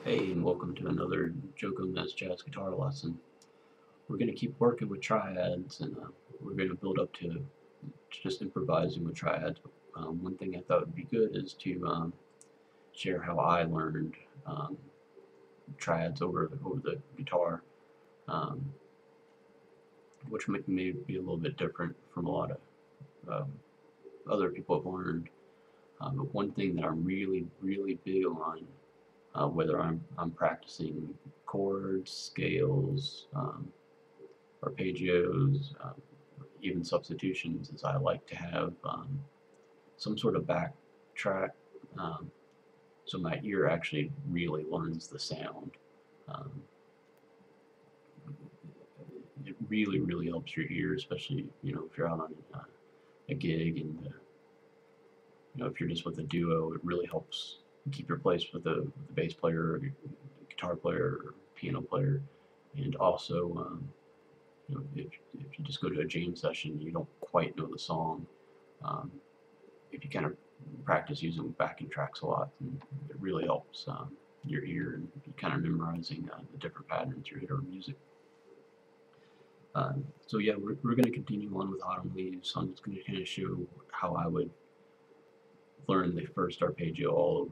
Hey, and welcome to another Joe Gomez jazz guitar lesson. We're going to keep working with triads, and we're going to build up to just improvising with triads. One thing I thought would be good is to share how I learned triads over the guitar, um, which may be a little bit different from a lot of other people have learned. But one thing that I'm really big on, whether I'm practicing chords, scales, arpeggios, even substitutions, is I like to have some sort of backtrack, so my ear actually really learns the sound. Um, it really helps your ear, especially if you're out on a gig, and if you're just with a duo, it really helps keep your place with the bass player, or guitar player, or piano player, and also if you just go to a jam session, you don't quite know the song. If you kind of practice using backing tracks a lot, and it really helps your ear, and kind of memorizing the different patterns you hear in music. So yeah, we're going to continue on with Autumn Leaves. So I'm just going to kind of show how I would learn the first arpeggio all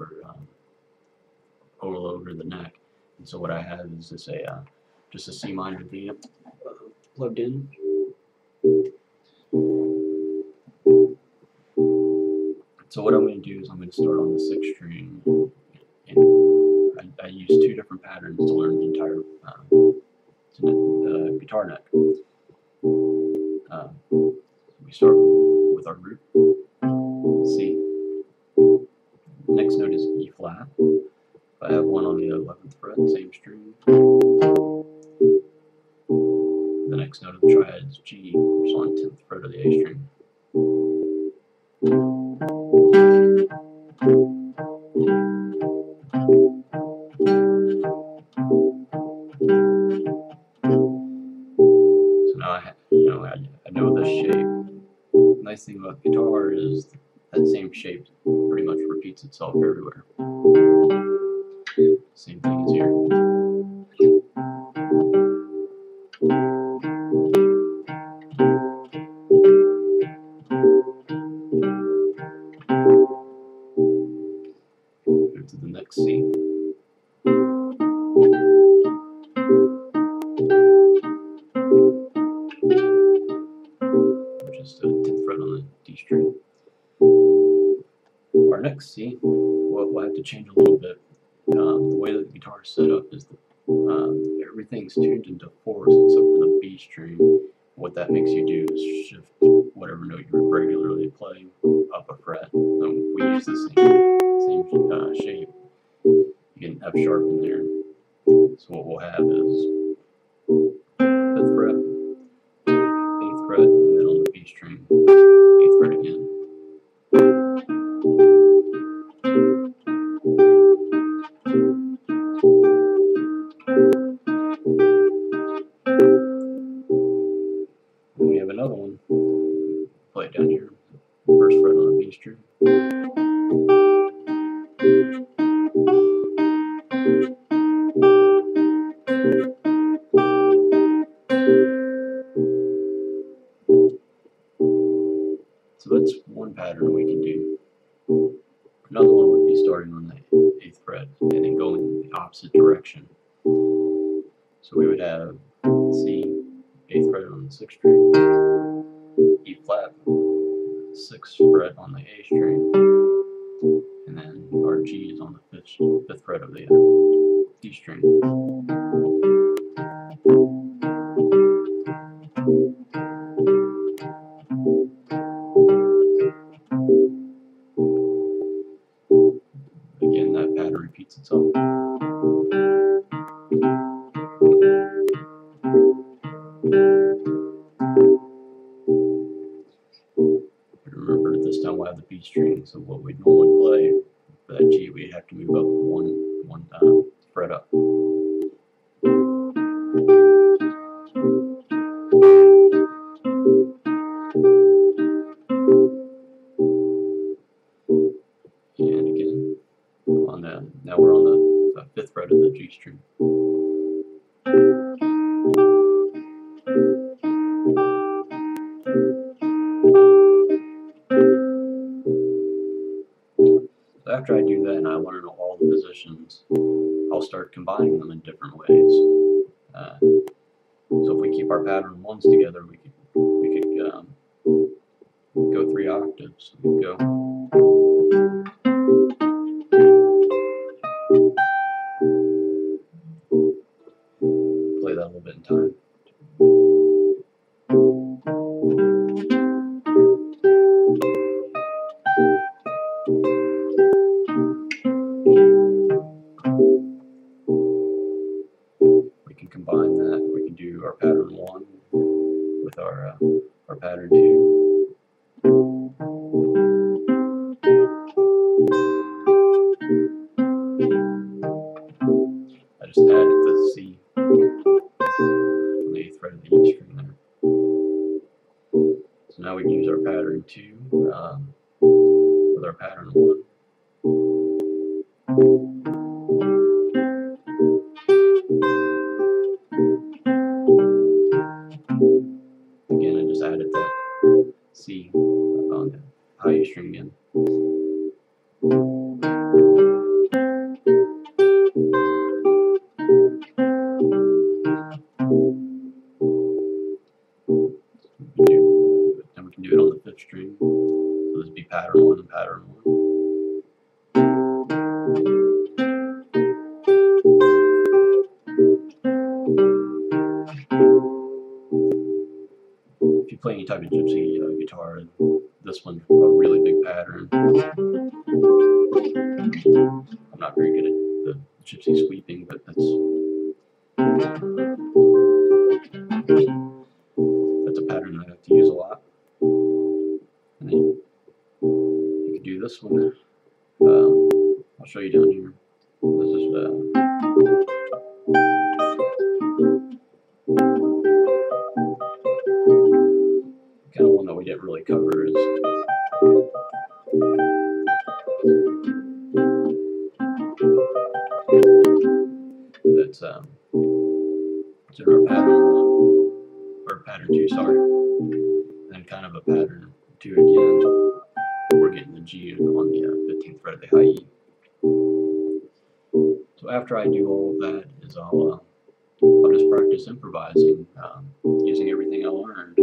over the neck. And so what I have is just a C minor vamp plugged in. So what I'm going to do is I'm going to start on the 6th string, and I use 2 different patterns to learn the entire guitar neck. We start with our root, C. Next note is E flat. I have one on the 11th fret, same string. The next note of the triad is G, which is on 10th fret of the A string. So now I know this shape. The nice thing about guitar is that same shape pretty much repeats itself everywhere. Same thing as here. Move to the next C. Which is the 10th fret on the D string. Our next C, we'll have to change a little bit. The way that the guitar is set up is everything's tuned into 4s except for the B string. What that makes you do is shift whatever note you would regularly play up a fret. We use the same shape. You get an F sharp in there. So what we'll have is 5th fret, 8th fret, and then on the B string, 8th fret again. Then we have another one. Play it down here, 1st fret on the B string. So that's one pattern we can do. Another one would be starting on the 8th fret and then going the opposite direction. So we would have C, 8th fret on the 6th string, E flat, 6th fret on the A string, and then our G is on the 5th fret of the D string. Again, that pattern repeats itself. Remember, this time we'll have the B string, so what we'd normally play for that G, we'd have to move up one fret up. And again, now we're on the 5th fret of the G string. So after I do that and I want to know all the positions, I'll start combining them in different ways. So if we keep our pattern 1s together, we could go 3 octaves. We could go. Play that a little bit in time. We can combine that. We can do our pattern 1 with our pattern 2. I just added the C on the 8th fret of the E string there. So now we can use our pattern 2 with our pattern 1. Again, I just added that C on the high E string again. And we can do it on the 5th string. So this would be pattern 1 and pattern 1. If you play any type of gypsy guitar, this one's a really big pattern. I'm not very good at the gypsy sweeping, but that's a pattern I have to use a lot. And then you can do this one. I'll show you down here. This is kind of one that we didn't really cover. Is that's it's in our pattern 1 or pattern 2, sorry, and then kind of a pattern 2 again. We're getting the G on the 15th fret of the high E. So after I do all of that, is I'll just practice improvising using everything I learned.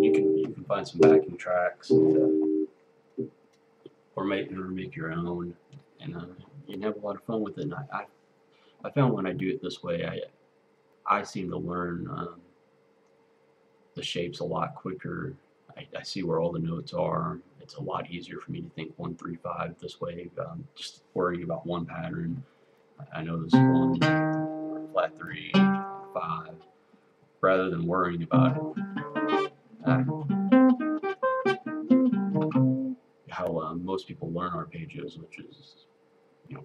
You can find some backing tracks and, or make your own, and you can have a lot of fun with it. And I found when I do it this way, I seem to learn the shapes a lot quicker. I see where all the notes are. It's a lot easier for me to think 1, 3, 5 this way. Just worrying about one pattern. I know this 1, flat 3, 5, rather than worrying about how most people learn arpeggios, which is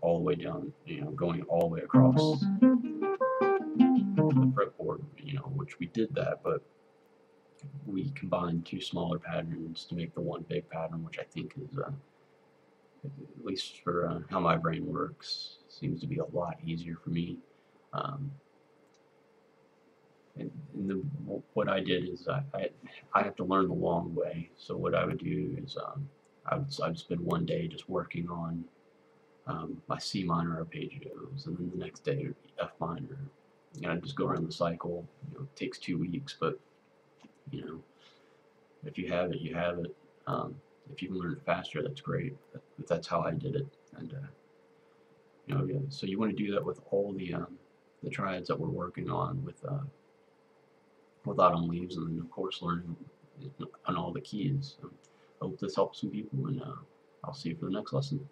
all the way down, going all the way across the fretboard, which we did that, but we combined 2 smaller patterns to make the one big pattern, which I think is, at least for how my brain works, seems to be a lot easier for me. What I did is I have to learn the long way. So what I would do is I would spend one day just working on my C minor arpeggios, and then the next day it would be F minor. And I'd just go around the cycle. It takes 2 weeks, but if you have it, you have it. If you can learn it faster, that's great. But that's how I did it. And so you want to do that with all the triads that we're working on with autumn leaves, and then of course learning on all the keys. So I hope this helps some people, and I'll see you for the next lesson.